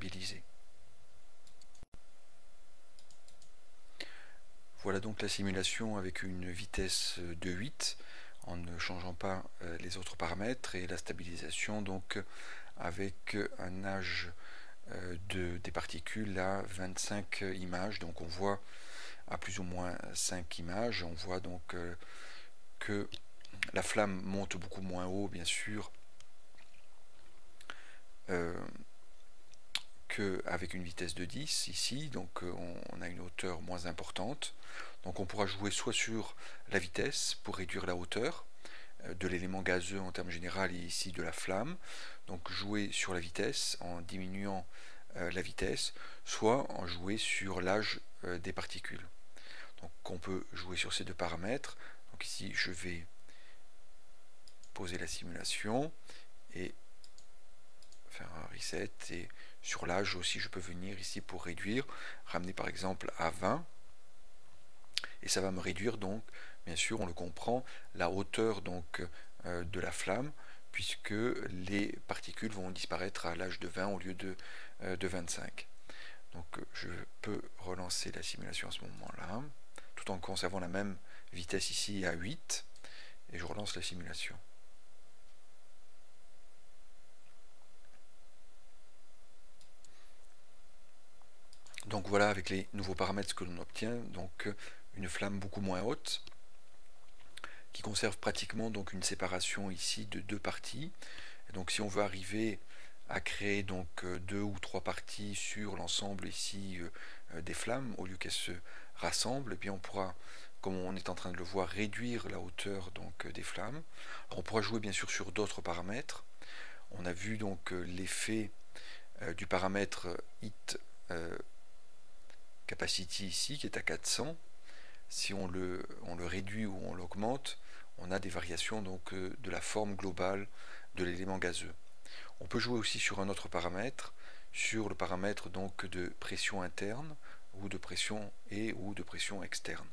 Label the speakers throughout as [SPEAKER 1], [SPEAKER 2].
[SPEAKER 1] stabiliser. Voilà donc la simulation avec une vitesse de 8 en ne changeant pas les autres paramètres, et la stabilisation donc avec un âge des particules à 25 images. Donc on voit à plus ou moins 5 images, on voit donc que la flamme monte beaucoup moins haut bien sûr qu'avec une vitesse de 10 ici, donc on a une hauteur moins importante. Donc on pourra jouer soit sur la vitesse pour réduire la hauteur de l'élément gazeux en termes général, et ici de la flamme, donc jouer sur la vitesse en diminuant la vitesse, soit en jouer sur l'âge des particules. Donc on peut jouer sur ces deux paramètres. Donc ici je vais poser la simulation et faire un reset, et sur l'âge aussi je peux venir ici pour réduire, ramener par exemple à 20, et ça va me réduire donc bien sûr, on le comprend, la hauteur donc de la flamme, puisque les particules vont disparaître à l'âge de 20 au lieu de 25. Donc je peux relancer la simulation à ce moment-là, tout en conservant la même vitesse ici à 8, et je relance la simulation. Donc voilà, avec les nouveaux paramètres, ce que l'on obtient, donc une flamme beaucoup moins haute, qui conserve pratiquement donc une séparation ici de deux parties. Et donc si on veut arriver à créer donc 2 ou 3 parties sur l'ensemble ici des flammes, au lieu qu'elles se rassemblent, et bien on pourra, comme on est en train de le voir, réduire la hauteur donc des flammes. Alors, on pourra jouer bien sûr sur d'autres paramètres. On a vu donc l'effet du paramètre hit capacity ici, qui est à 400. Si on le réduit ou on l'augmente, on a des variations donc de la forme globale de l'élément gazeux. On peut jouer aussi sur un autre paramètre, sur le paramètre donc de pression interne, ou de pression ou de pression externe.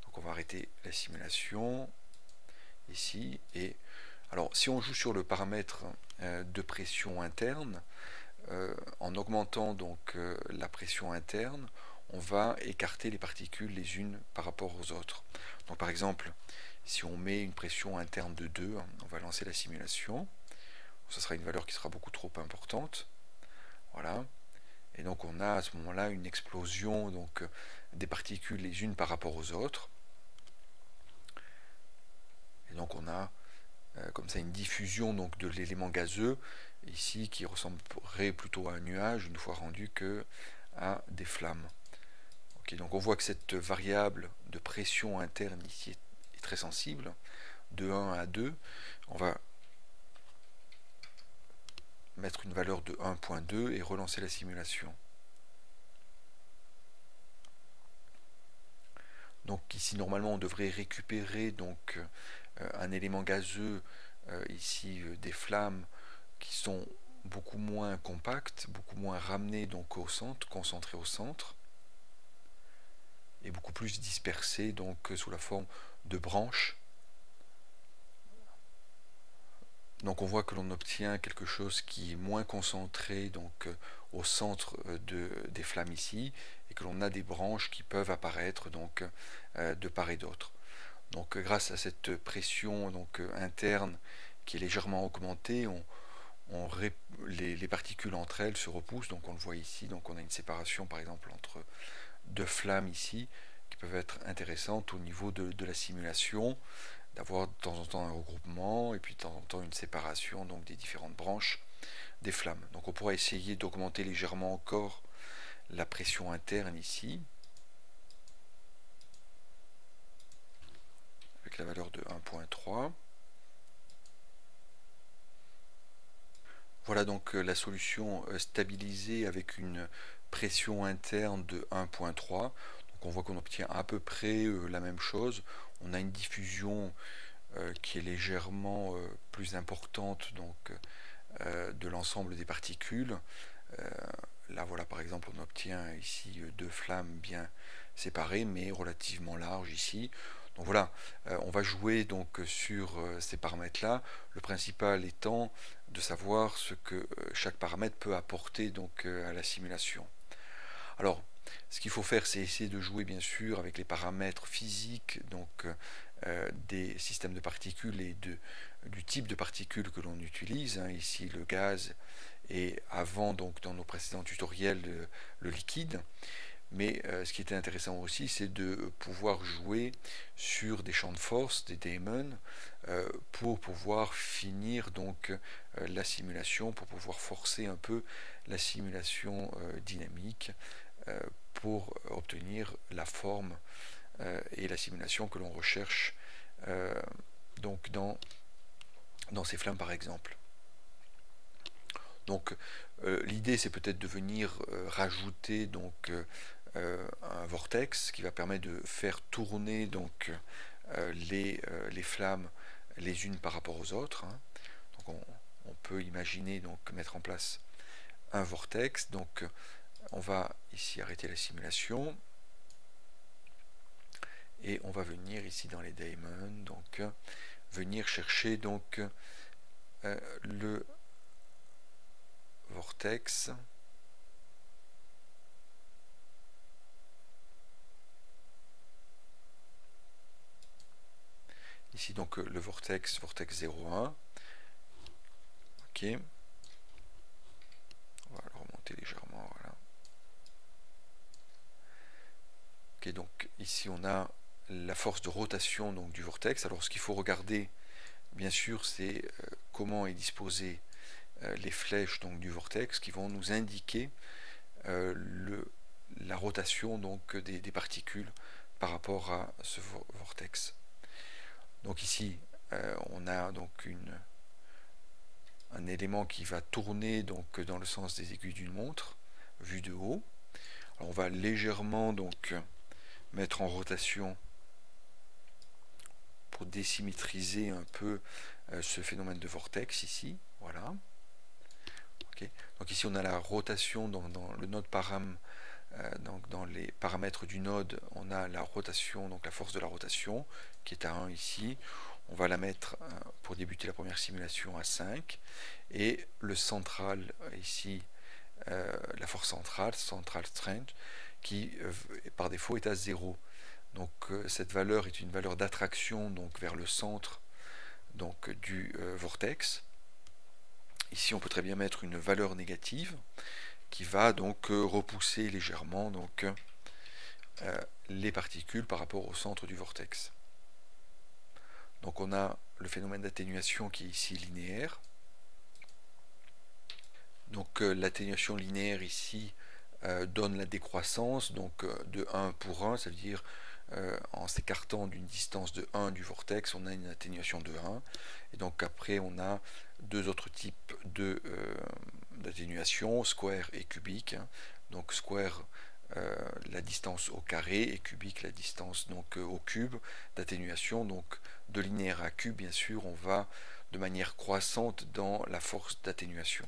[SPEAKER 1] Donc on va arrêter la simulation ici, et alors si on joue sur le paramètre de pression interne, en augmentant donc la pression interne, on va écarter les particules les unes par rapport aux autres. Donc par exemple, si on met une pression interne de 2, on va lancer la simulation, ce sera une valeur qui sera beaucoup trop importante. Voilà. Et donc on a à ce moment-là une explosion donc des particules les unes par rapport aux autres. Et donc on a comme ça une diffusion donc de l'élément gazeux ici qui ressemblerait plutôt à un nuage une fois rendu que à des flammes. Okay, donc on voit que cette variable de pression interne ici est très sensible, de 1 à 2. On va mettre une valeur de 1.2 et relancer la simulation. Donc ici normalement on devrait récupérer donc un élément gazeux ici des flammes qui sont beaucoup moins compactes, beaucoup moins ramenées donc au centre, concentrées au centre, et beaucoup plus dispersées donc sous la forme de branches. Donc on voit que l'on obtient quelque chose qui est moins concentré donc au centre des flammes ici, et que l'on a des branches qui peuvent apparaître donc de part et d'autre. Donc grâce à cette pression donc interne qui est légèrement augmentée, les particules entre elles se repoussent, donc on le voit ici, donc on a une séparation par exemple entre deux flammes ici qui peuvent être intéressantes au niveau de la simulation, d'avoir de temps en temps un regroupement et puis de temps en temps une séparation donc des différentes branches des flammes. Donc on pourra essayer d'augmenter légèrement encore la pression interne ici avec la valeur de 1.3. Voilà donc la solution stabilisée avec une pression interne de 1.3. Donc on voit qu'on obtient à peu près la même chose. On a une diffusion qui est légèrement plus importante donc de l'ensemble des particules. Là voilà par exemple on obtient ici deux flammes bien séparées mais relativement larges ici. Donc voilà, on va jouer donc sur ces paramètres-là, le principal étant de savoir ce que chaque paramètre peut apporter donc à la simulation. Alors, ce qu'il faut faire, c'est essayer de jouer bien sûr avec les paramètres physiques donc des systèmes de particules et du type de particules que l'on utilise, hein, ici le gaz et avant donc dans nos précédents tutoriels le liquide. Mais ce qui était intéressant aussi, c'est de pouvoir jouer sur des champs de force, des daemons, pour pouvoir finir donc la simulation, pour pouvoir forcer un peu la simulation dynamique, pour obtenir la forme et la simulation que l'on recherche donc dans ces flammes par exemple. Donc l'idée c'est peut-être de venir rajouter donc un vortex qui va permettre de faire tourner donc les flammes les unes par rapport aux autres, hein. Donc on peut imaginer donc mettre en place un vortex. Donc on va ici arrêter la simulation et on va venir ici dans les daemons donc venir chercher donc le vortex. Ici donc le vortex 0,1. Ok. On va le remonter légèrement, voilà. Ok, donc ici on a la force de rotation donc du vortex. Alors ce qu'il faut regarder, bien sûr, c'est comment est disposé les flèches donc du vortex qui vont nous indiquer la rotation donc des particules par rapport à ce vortex. Donc ici on a donc un élément qui va tourner donc dans le sens des aiguilles d'une montre vu de haut. Alors on va légèrement donc mettre en rotation pour désymétriser un peu ce phénomène de vortex ici, voilà. Okay. Donc ici on a la rotation dans le node param, donc dans les paramètres du node, on a la rotation, donc la force de la rotation qui est à 1 ici. On va la mettre pour débuter la première simulation à 5 et le central ici, la force centrale, central strength, qui par défaut est à 0. Donc cette valeur est une valeur d'attraction donc vers le centre donc du vortex. Ici on peut très bien mettre une valeur négative qui va donc repousser légèrement donc les particules par rapport au centre du vortex. Donc on a le phénomène d'atténuation qui est ici linéaire. Donc l'atténuation linéaire ici donne la décroissance donc de 1 pour 1, ça veut dire en s'écartant d'une distance de 1 du vortex, on a une atténuation de 1. Et donc après, on a deux autres types d'atténuation, square et cubique. Donc square, la distance au carré, et cubique, la distance donc au cube d'atténuation. Donc de linéaire à cube, bien sûr, on va de manière croissante dans la force d'atténuation.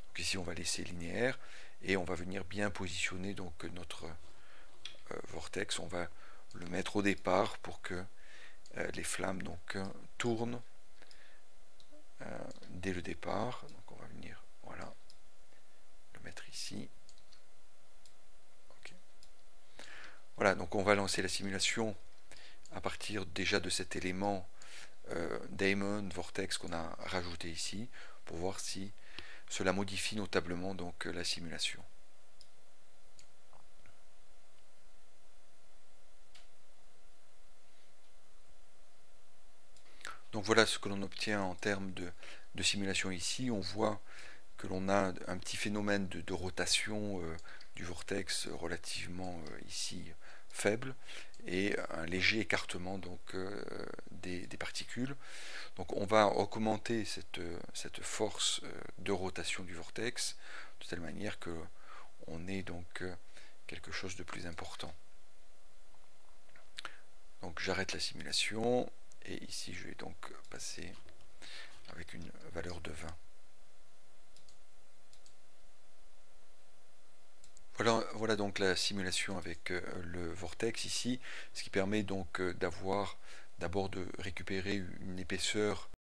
[SPEAKER 1] Donc ici, on va laisser linéaire et on va venir bien positionner donc notre vortex. On va le mettre au départ pour que les flammes donc tournent dès le départ. Donc on va venir, voilà, le mettre ici. Okay. Voilà, donc on va lancer la simulation à partir déjà de cet élément daemon vortex qu'on a rajouté ici pour voir si cela modifie notablement donc la simulation. Donc voilà ce que l'on obtient en termes de simulation ici. On voit que l'on a un petit phénomène de rotation du vortex relativement ici faible et un léger écartement donc des particules. Donc on va augmenter cette force de rotation du vortex de telle manière que on ait donc quelque chose de plus important. Donc j'arrête la simulation et ici je vais donc passer avec une valeur de 20. voilà donc la simulation avec le vortex ici, ce qui permet donc d'avoir d'abord de récupérer une épaisseur